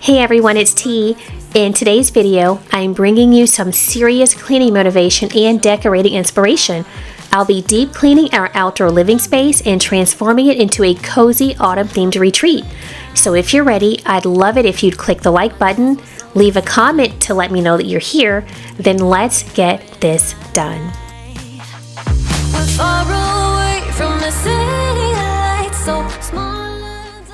Hey everyone, it's T. In today's video, I'm bringing you some serious cleaning motivation and decorating inspiration. I'll be deep cleaning our outdoor living space and transforming it into a cozy autumn-themed retreat. So if you're ready, I'd love it if you'd click the like button, leave a comment to let me know that you're here, then let's get this done.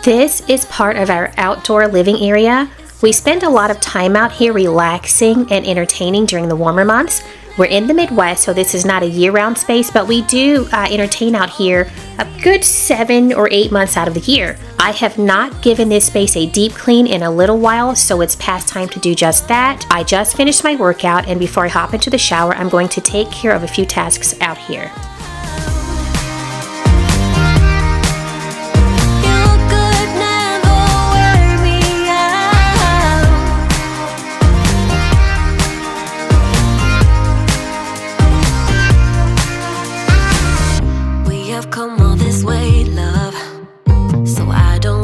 This is part of our outdoor living area. We spend a lot of time out here relaxing and entertaining during the warmer months. We're in the Midwest, so this is not a year-round space, but we do entertain out here a good 7 or 8 months out of the year. I have not given this space a deep clean in a little while, so it's past time to do just that. I just finished my workout, and before I hop into the shower, I'm going to take care of a few tasks out here.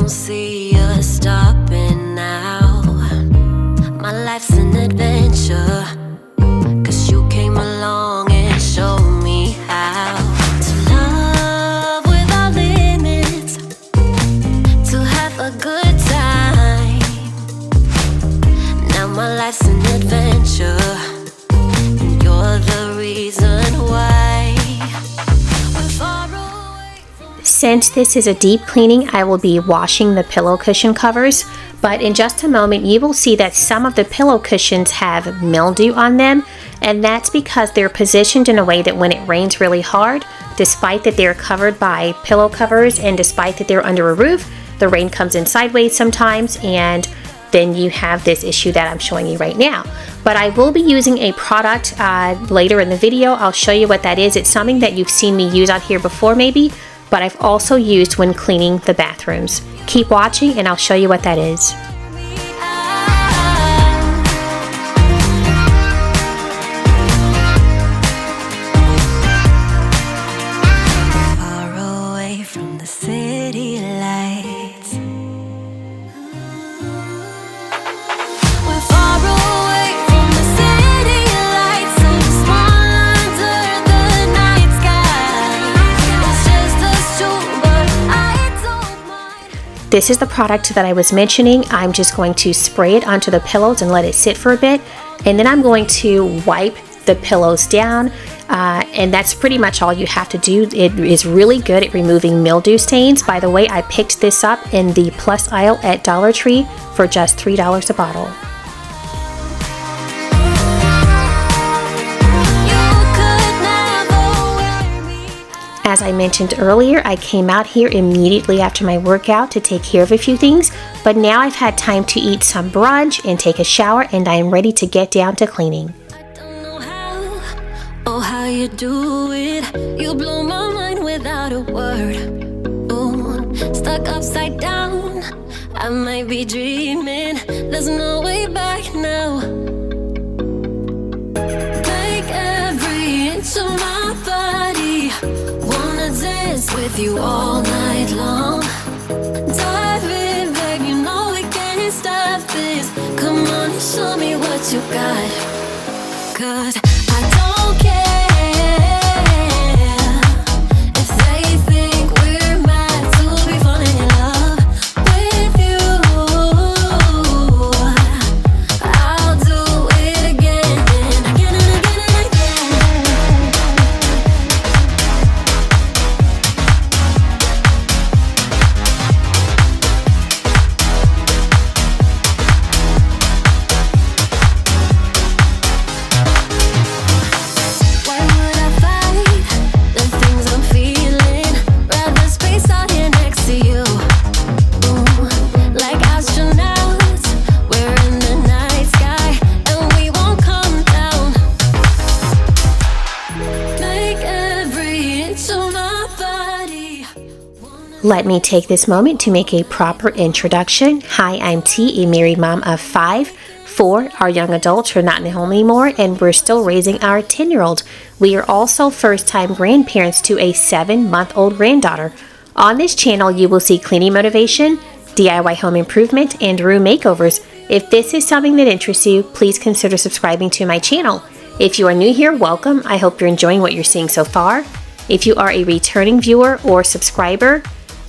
See us stopping now. My life's an adventure, 'cause you came along and showed me how to love without limits, to have a good time. Now my life's an adventure, and you're the reason why. We're far away. Since this is a deep cleaning, I will be washing the pillow cushion covers, but in just a moment you will see that some of the pillow cushions have mildew on them, and that's because they're positioned in a way that when it rains really hard, despite that they're covered by pillow covers and despite that they're under a roof, the rain comes in sideways sometimes, and then you have this issue that I'm showing you right now. But I will be using a product later in the video. I'll show you what that is. It's something that you've seen me use out here before maybe, but I've also used when cleaning the bathrooms. Keep watching and I'll show you what that is. Far away from the city lights. We're far away from the city lights, so small under the night sky. It's just us two, but I don't mind. This is the product that I was mentioning. I'm just going to spray it onto the pillows and let it sit for a bit, and then I'm going to wipe the pillows down, and that's pretty much all you have to do. It is really good at removing mildew stains. By the way, I picked this up in the plus aisle at Dollar Tree for just $3 a bottle. As I mentioned earlier, I came out here immediately after my workout to take care of a few things, but now I've had time to eat some brunch and take a shower, and I am ready to get down to cleaning. I don't know how you do it. You blow my mind without a word. Ooh, stuck upside down. I might be dreaming. There's no way back now. Take every inch of my body. Wanna dance with you all night long. Dive in, babe, you know we can't stop this. Come on and show me what you got, 'cause I don't care if they think we're meant to be falling in love with you. I'll do it again and again and again and again. Why would I fight the things I'm feeling? Rather space out here next to you. Ooh, like astronauts, we're in the night sky and we won't come down. Make every inch of my body. Let me take this moment to make a proper introduction. Hi, I'm T, a married mom of 5. 4 are young adults who are not in the home anymore, and we're still raising our 10-year-old. We are also first-time grandparents to a 7-month-old granddaughter. On this channel, you will see cleaning motivation, DIY home improvement, and room makeovers. If this is something that interests you, please consider subscribing to my channel. If you are new here, welcome. I hope you're enjoying what you're seeing so far. If you are a returning viewer or subscriber,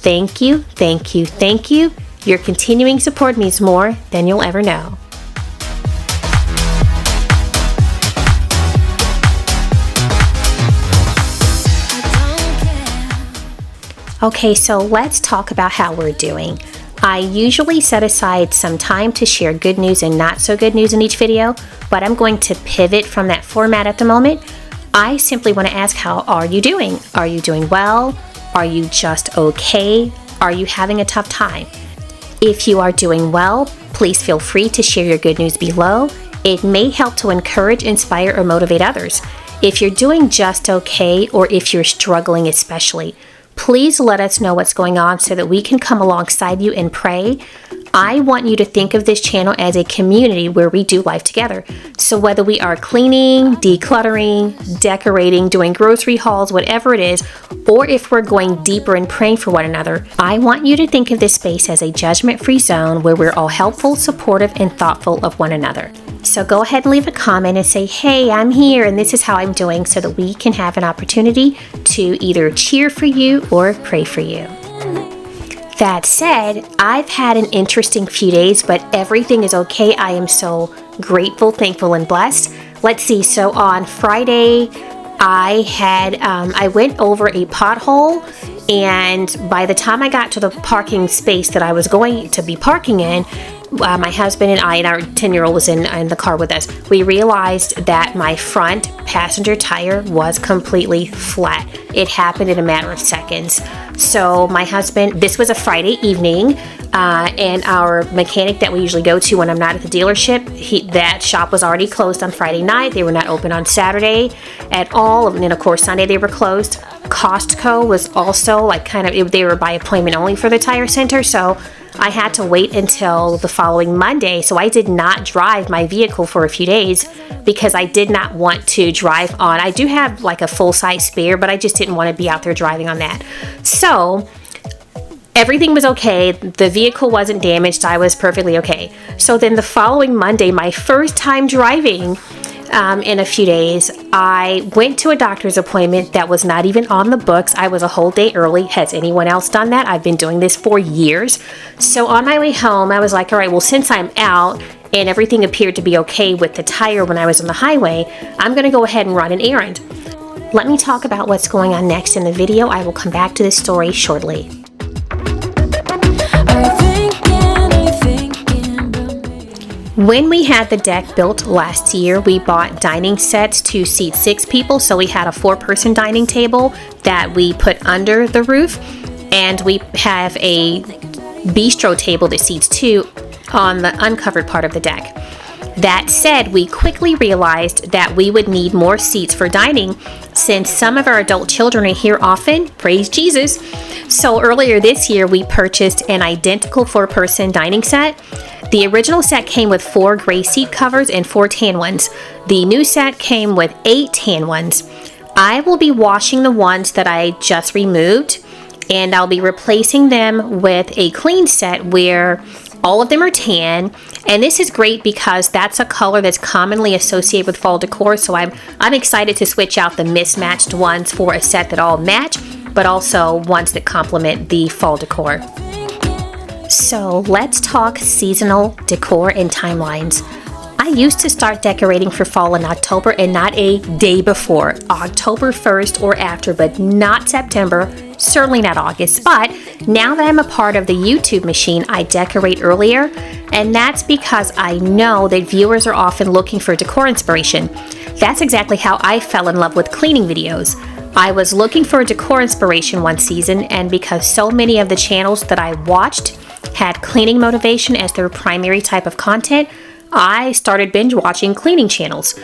thank you, thank you, thank you. Your continuing support means more than you'll ever know. Okay, so let's talk about how we're doing. I usually set aside some time to share good news and not so good news in each video, but I'm going to pivot from that format at the moment. I simply want to ask, how are you doing? Are you doing well? Are you just okay? Are you having a tough time? If you are doing well, please feel free to share your good news below. It may help to encourage, inspire, or motivate others. If you're doing just okay, or if you're struggling especially, please let us know what's going on so that we can come alongside you and pray. I want you to think of this channel as a community where we do life together. So whether we are cleaning, decluttering, decorating, doing grocery hauls, whatever it is, or if we're going deeper and praying for one another, I want you to think of this space as a judgment-free zone where we're all helpful, supportive, and thoughtful of one another. So go ahead and leave a comment and say, hey, I'm here and this is how I'm doing, so that we can have an opportunity to either cheer for you or pray for you. That said, I've had an interesting few days, but everything is okay. I am so grateful, thankful, and blessed. Let's see, so on Friday, I went over a pothole, and by the time I got to the parking space that I was going to be parking in, my husband and I and our 10-year-old was in the car with us. We realized that my front passenger tire was completely flat. It happened in a matter of seconds. So my husband, this was a Friday evening, and our mechanic that we usually go to when I'm not at the dealership, that shop was already closed on Friday night. They were not open on Saturday at all. And then of course Sunday they were closed. Costco was also they were by appointment only for the tire center. So I had to wait until the following Monday, so I did not drive my vehicle for a few days because I did not want to drive on. I do have like a full-size spare, but I just didn't want to be out there driving on that. So everything was okay. The vehicle wasn't damaged. I was perfectly okay. So then the following Monday, my first time driving in a few days, I went to a doctor's appointment that was not even on the books. I was a whole day early. Has anyone else done that? I've been doing this for years. So on my way home, I was like, all right, well, since I'm out and everything appeared to be okay with the tire when I was on the highway, I'm going to go ahead and run an errand. Let me talk about what's going on next in the video. I will come back to this story shortly. When we had the deck built last year, we bought dining sets to seat 6 people. So we had a 4-person dining table that we put under the roof, and we have a bistro table that seats 2 on the uncovered part of the deck. That said, we quickly realized that we would need more seats for dining since some of our adult children are here often. Praise Jesus. So earlier this year, we purchased an identical 4-person dining set. The original set came with 4 gray seat covers and 4 tan ones. The new set came with 8 tan ones. I will be washing the ones that I just removed, and I'll be replacing them with a clean set where all of them are tan. And this is great because that's a color that's commonly associated with fall decor. So I'm excited to switch out the mismatched ones for a set that all match, but also ones that complement the fall decor. So let's talk seasonal decor and timelines. I used to start decorating for fall in October, and not a day before, October 1st or after, but not September, certainly not August. But now that I'm a part of the YouTube machine, I decorate earlier, and that's because I know that viewers are often looking for decor inspiration. That's exactly how I fell in love with cleaning videos. I was looking for decor inspiration one season, and because so many of the channels that I watched had cleaning motivation as their primary type of content, I started binge watching cleaning channels.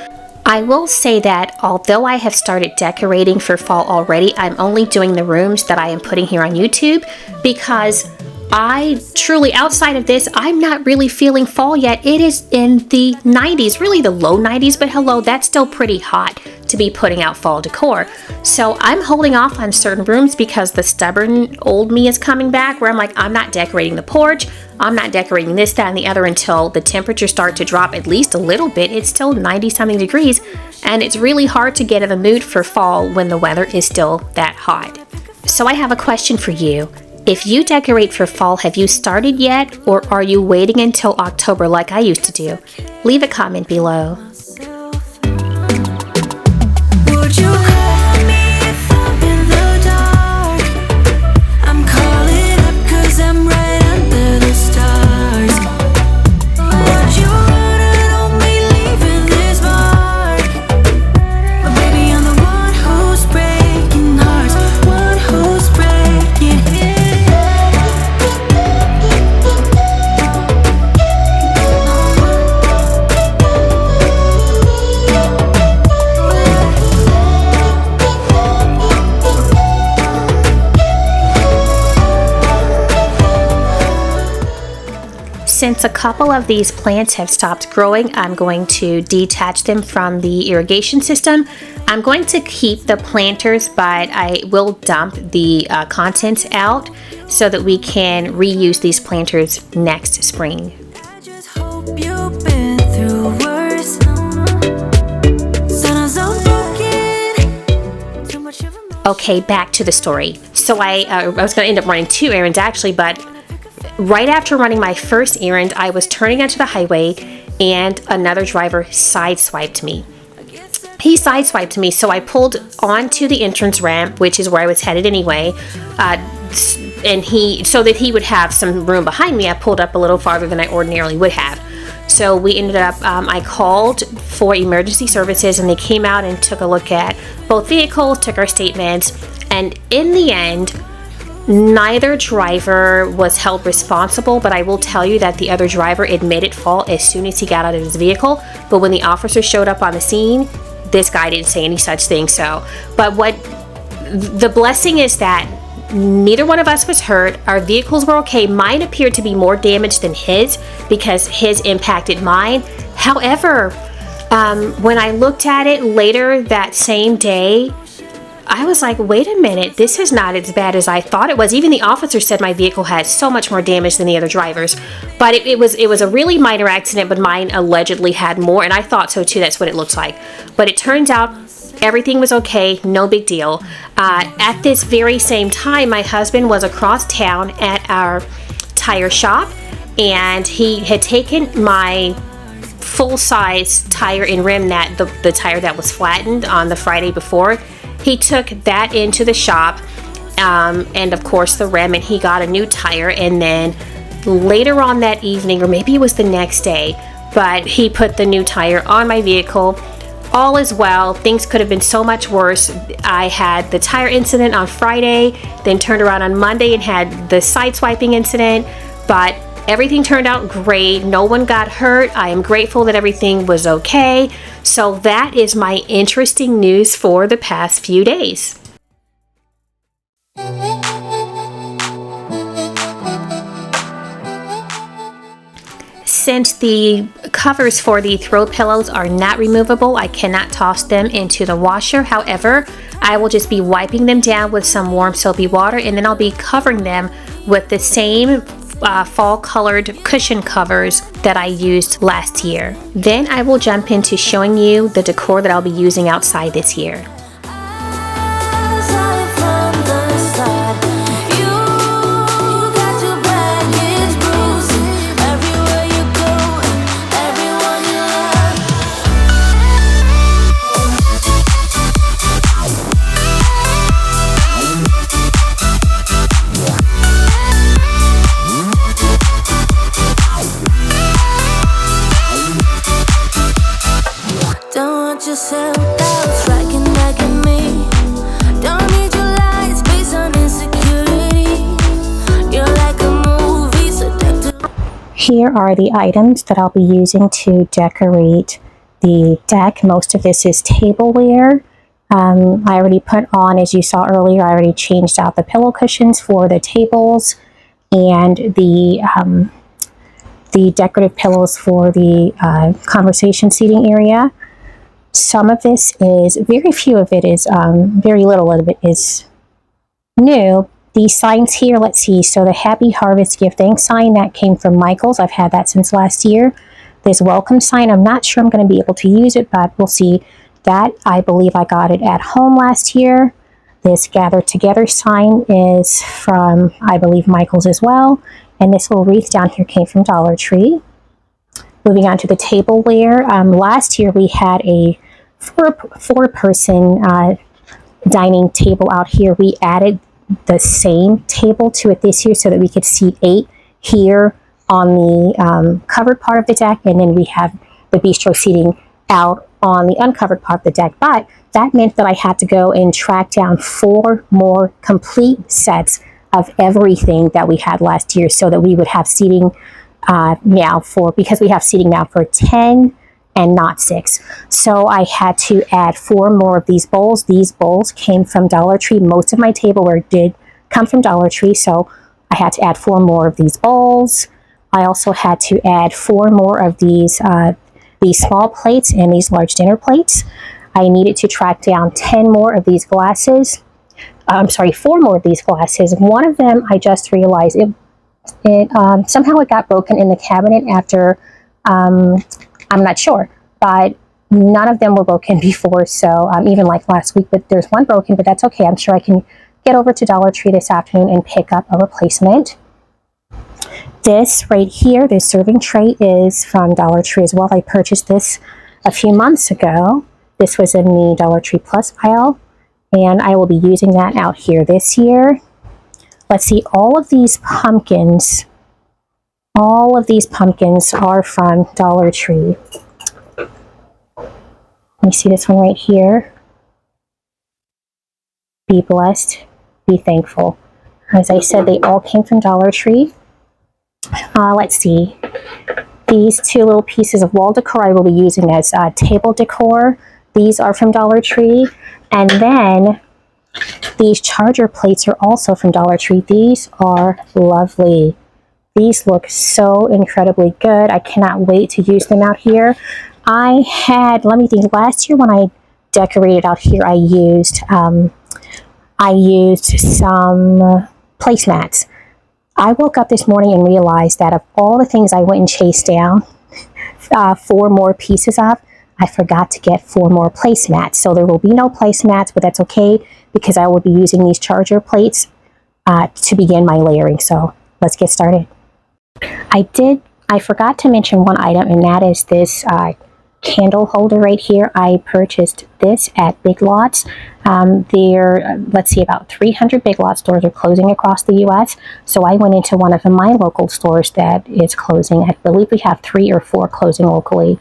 I will say that although I have started decorating for fall already, I'm only doing the rooms that I am putting here on YouTube because I truly, outside of this, I'm not really feeling fall yet. It is in the 90s, really the low 90s, but hello, that's still pretty hot. to be putting out fall decor. So I'm holding off on certain rooms because the stubborn old me is coming back, where I'm like, I'm not decorating the porch, I'm not decorating this, that, and the other until the temperatures start to drop at least a little bit. It's still 90-something degrees, and it's really hard to get in the mood for fall when the weather is still that hot. So I have a question for you. If you decorate for fall, have you started yet, or are you waiting until October like I used to do? Leave a comment below. Would you call me if I'm in the dark? I'm calling up 'cause I'm right under the stars. Would you run on me leaving this mark? But baby, I'm the one who's breaking hearts, one who's breaking. Since a couple of these plants have stopped growing, I'm going to detach them from the irrigation system. I'm going to keep the planters, but I will dump the contents out so that we can reuse these planters next spring. I just hope you've been through worse. Sometimes I'm broken. Too much of a Okay, back to the story. So I was going to end up running 2 errands actually, but right after running my first errand, I was turning onto the highway and another driver sideswiped me. He sideswiped me, so I pulled onto the entrance ramp, which is where I was headed anyway, and so that he would have some room behind me, I pulled up a little farther than I ordinarily would have. So we ended up, I called for emergency services, and they came out and took a look at both vehicles, took our statements, and in the end, neither driver was held responsible, but I will tell you that the other driver admitted fault as soon as he got out of his vehicle. But when the officer showed up on the scene, this guy didn't say any such thing. But what the blessing is that neither one of us was hurt. Our vehicles were okay. Mine appeared to be more damaged than his because his impacted mine. However, when I looked at it later that same day, I was like, wait a minute, this is not as bad as I thought it was. Even the officer said my vehicle had so much more damage than the other drivers. But it was a really minor accident, but mine allegedly had more, and I thought so too. That's what it looks like. But it turns out everything was okay, no big deal. At this very same time, my husband was across town at our tire shop, and he had taken my full-size tire and rim, that the tire that was flattened on the Friday before. He took that into the shop, and of course the rim, and he got a new tire. And then later on that evening, or maybe it was the next day, but he put the new tire on my vehicle. All is well. Things could have been so much worse. I had the tire incident on Friday, then turned around on Monday and had the sideswiping incident, but everything turned out great. No one got hurt. I am grateful that everything was okay. So that is my interesting news for the past few days. Since the covers for the throw pillows are not removable, I cannot toss them into the washer. However, I will just be wiping them down with some warm soapy water, and then I'll be covering them with the same fall colored cushion covers that I used last year. Then I will jump into showing you the decor that I'll be using outside this year. Here are the items that I'll be using to decorate the deck. Most of this is tableware. I already put on, as you saw earlier, I already changed out the pillow cushions for the tables and the decorative pillows for the conversation seating area. Some of this is, very few of it is, very little of it is new. These signs here, let's see. So the Happy Harvest Give Thanks sign, that came from Michael's. I've had that since last year. This welcome sign, I'm not sure I'm going to be able to use it, but we'll see. That, I believe I got it at home last year. This Gather Together sign is from, I believe, Michael's as well. And this little wreath down here came from Dollar Tree. Moving on to the tableware. Last year we had a four-person dining table out here. We added the same table to it this year so that we could seat 8 here on the covered part of the deck, and then we have the bistro seating out on the uncovered part of the deck. But that meant that I had to go and track down 4 more complete sets of everything that we had last year so that we would have seating because we have seating now for 10 and not 6. So I had to add 4 more of these bowls. These bowls came from Dollar Tree. Most of my tableware did come from Dollar Tree, so I had to add 4 more of these bowls. I also had to add 4 more of these small plates and these large dinner plates. I needed to track down 10 more of these glasses. 4 more of these glasses. One of them, I just realized, somehow it got broken in the cabinet after, I'm not sure, but none of them were broken before, so even like last week, but there's one broken, but that's okay. I'm sure I can get over to Dollar Tree this afternoon and pick up a replacement. This right here, this serving tray, is from Dollar Tree as well. I purchased this a few months ago. This was in the Dollar Tree Plus aisle, and I will be using that out here this year. Let's see, all of these pumpkins are from Dollar Tree. Let me see this one right here. Be blessed, be thankful. As I said, they all came from Dollar Tree. Let's see. These 2 little pieces of wall decor I will be using as table decor. These are from Dollar Tree. And then these charger plates are also from Dollar Tree. These are lovely. These look so incredibly good. I cannot wait to use them out here. Let me think, last year when I decorated out here, I used some placemats. I woke up this morning and realized that of all the things I went and chased down 4 more pieces of, I forgot to get 4 more placemats. So there will be no placemats, but that's okay because I will be using these charger plates to begin my layering. So let's get started. I forgot to mention one item, and that is this candle holder right here. I purchased this at Big Lots. Let's see, about 300 Big Lots stores are closing across the U.S. So I went into one of my local stores that is closing. I believe we have 3 or 4 closing locally.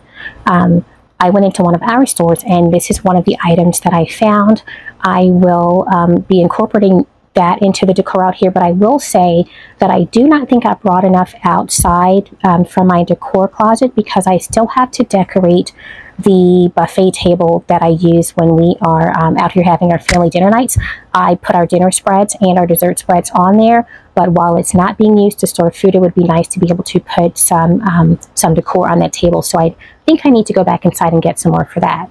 I went into one of our stores, and this is one of the items that I found. I will be incorporating that into the decor out here, but I will say that I do not think I brought enough outside from my decor closet because I still have to decorate the buffet table that I use when we are out here having our family dinner nights. I put our dinner spreads and our dessert spreads on there, but while it's not being used to store food, it would be nice to be able to put some decor on that table. So I think I need to go back inside and get some more for that.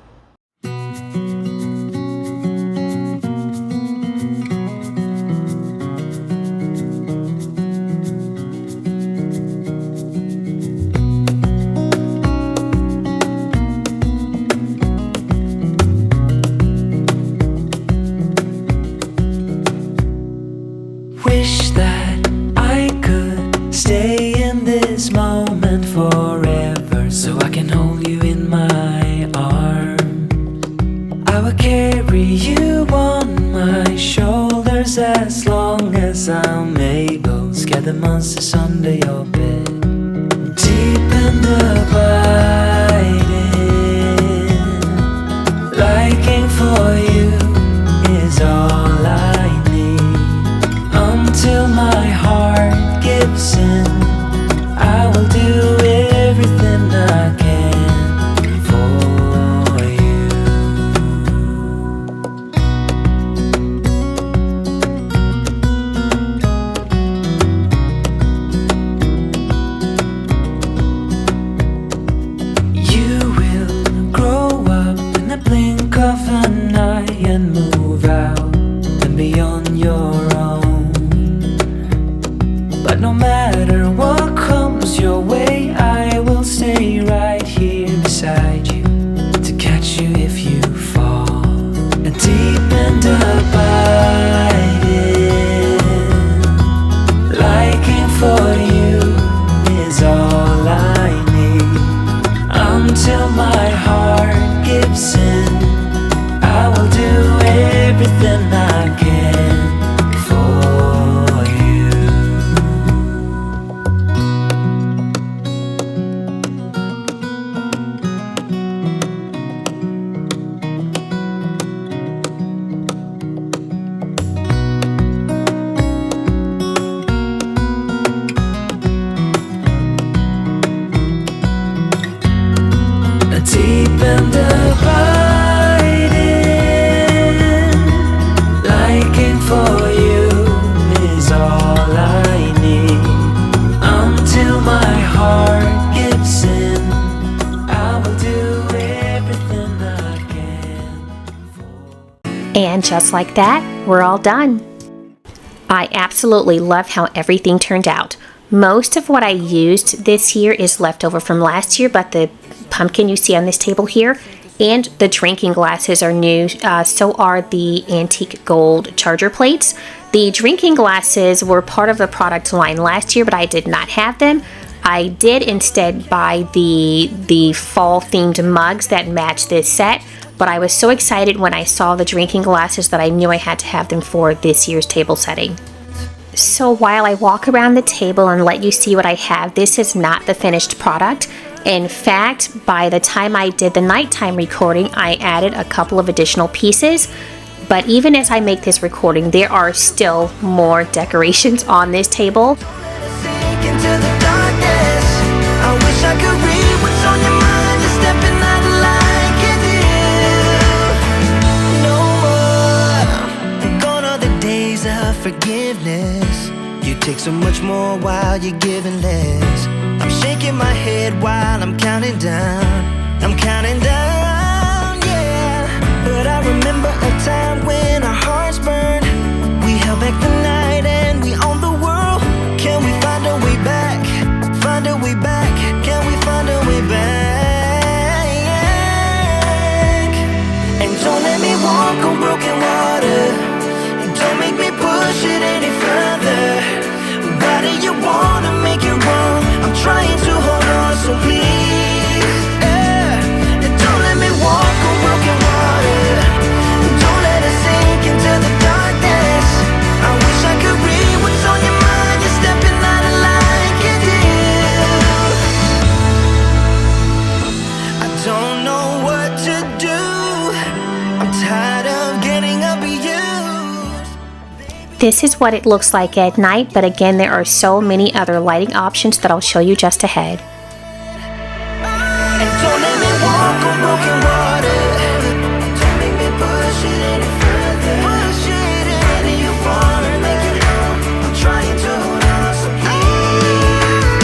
Wish that I could stay in this moment forever, so I can hold you in my arms. I will carry you on my shoulders as long as I'm able. Scare the monsters under your bed. Deep and abiding, liking for you is all I need. Until my heart gives in, I will do everything I can for you. deep and abiding. Liking for you is all I need. Until my heart gives in, I will do everything I can. And just like that, we're all done. I absolutely love how everything turned out. Most of what I used this year is left over from last year, but the pumpkin you see on this table here and the drinking glasses are new, so are the antique gold charger plates. The drinking glasses were part of the product line last year, but I did not have them. I did instead buy the fall themed mugs that match this set, but I was so excited when I saw the drinking glasses that I knew I had to have them for this year's table setting. So while I walk around the table and let you see what I have, this is not the finished product. In fact, by the time I did the nighttime recording, I added a couple of additional pieces. But even as I make this recording, there are still more decorations on this table. Forgiveness, you take so much more while you're giving less. I'm shaking my head while I'm counting down. Yeah. But I remember a time when our hearts burned. We held back the night and we owned the world. Can we find a way back? Find a way back? Can we find a way back? And don't let me walk on broken water. Don't make me push it any further. Why do you wanna make it wrong? I'm trying to hold on, so please, and don't let me walk on broken water. Don't let us sink into the darkness. I wish I could read what's on your mind. You're stepping out of line, can you? I don't know what to do. I'm tired of getting up with you. This is what it looks like at night, but again, there are so many other lighting options that I'll show you just ahead. And don't let me walk on broken water. Don't make me push it any further. Push it any you wanna make it wrong. I'm trying to hold on, so please.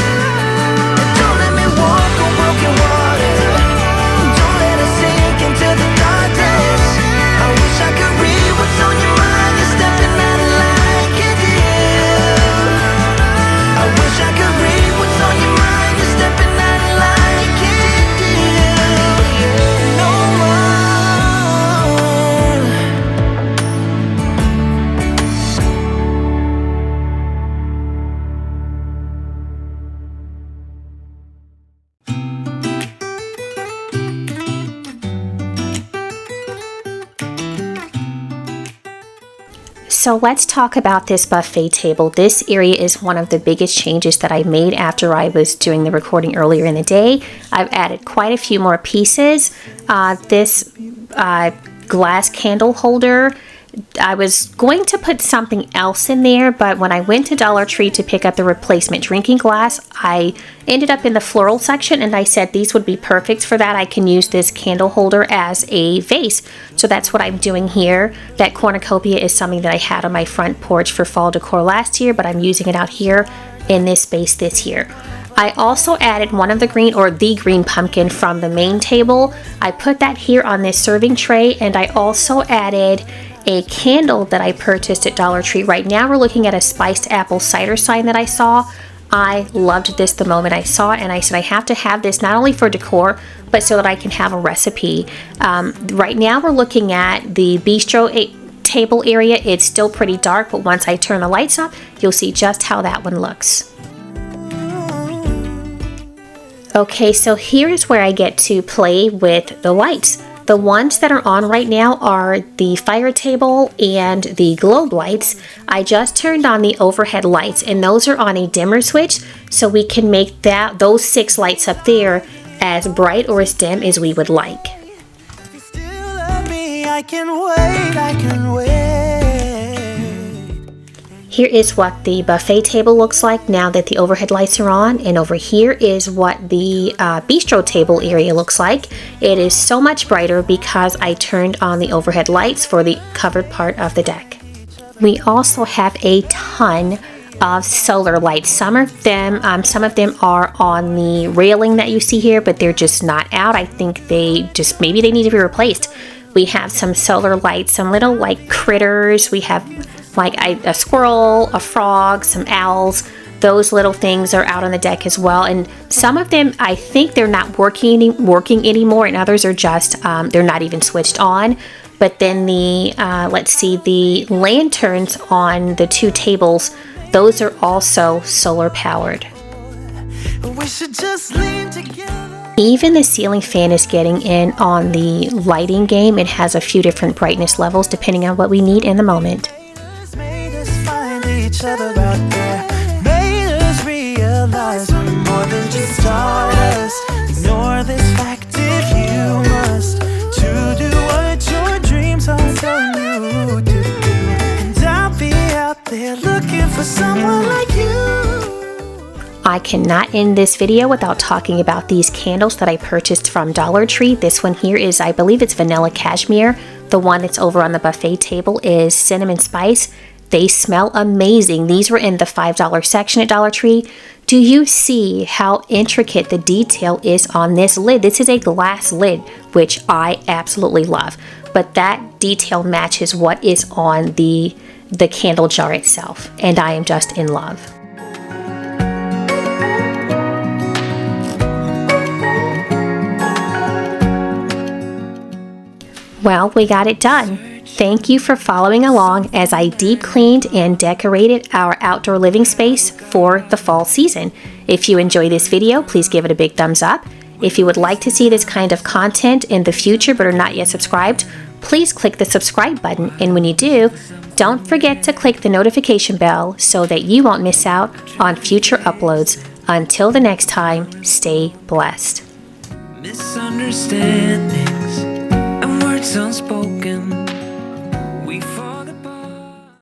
And don't let me walk on broken water. Don't let us sink into the darkness. I wish I could read what's on your mind. You're stepping out of line, can you? I wish I could read what's on your mind. You're stepping out of line, can you? No So let's talk about this buffet table. This area is one of the biggest changes that I made after I was doing the recording earlier in the day. I've added quite a few more pieces. This glass candle holder, I was going to put something else in there, but when I went to Dollar Tree to pick up the replacement drinking glass, I ended up in the floral section and I said these would be perfect for that. I can use this candle holder as a vase. So that's what I'm doing here. That cornucopia is something that I had on my front porch for fall decor last year, but I'm using it out here in this space this year. I also added one of the green pumpkin from the main table. I put that here on this serving tray, and I also added a candle that I purchased at Dollar Tree. Right now we're looking at a spiced apple cider sign that I saw. I loved this the moment I saw it, and I said I have to have this not only for decor but so that I can have a recipe. Right now we're looking at the bistro table area. It's still pretty dark, but once I turn the lights up you'll see just how that one looks. Okay, so here is where I get to play with the lights. The ones that are on right now are the fire table and the globe lights. I just turned on the overhead lights, and those are on a dimmer switch, so we can make those 6 lights up there as bright or as dim as we would like. If you still love me, I can wait, I can wait. Here is what the buffet table looks like now that the overhead lights are on, and over here is what the bistro table area looks like. It is so much brighter because I turned on the overhead lights for the covered part of the deck. We also have a ton of solar lights. Some of them are on the railing that you see here, but they're just not out. I think maybe they need to be replaced. We have some solar lights, some little like critters. We have like a squirrel, a frog, some owls. Those little things are out on the deck as well. And some of them, I think they're not working anymore, and others are just, they're not even switched on. But then the lanterns on the two tables, those are also solar powered. We should just lean together. Even the ceiling fan is getting in on the lighting game. It has a few different brightness levels depending on what we need in the moment. Made us find each other out there. Made us realize we're more than just stardust. Ignore this fact if you must. To do what your dreams are telling you to do. And I'll be out there looking for someone like you. I cannot end this video without talking about these candles that I purchased from Dollar Tree. This one here is, I believe it's vanilla cashmere. The one that's over on the buffet table is cinnamon spice. They smell amazing. These were in the $5 section at Dollar Tree. Do you see how intricate the detail is on this lid? This is a glass lid, which I absolutely love. But that detail matches what is on the candle jar itself. And I am just in love. Well, we got it done. Thank you for following along as I deep cleaned and decorated our outdoor living space for the fall season. If you enjoy this video, please give it a big thumbs up. If you would like to see this kind of content in the future but are not yet subscribed, please click the subscribe button. And when you do, don't forget to click the notification bell so that you won't miss out on future uploads. Until the next time, stay blessed. Misunderstandings and words unspoken. We fall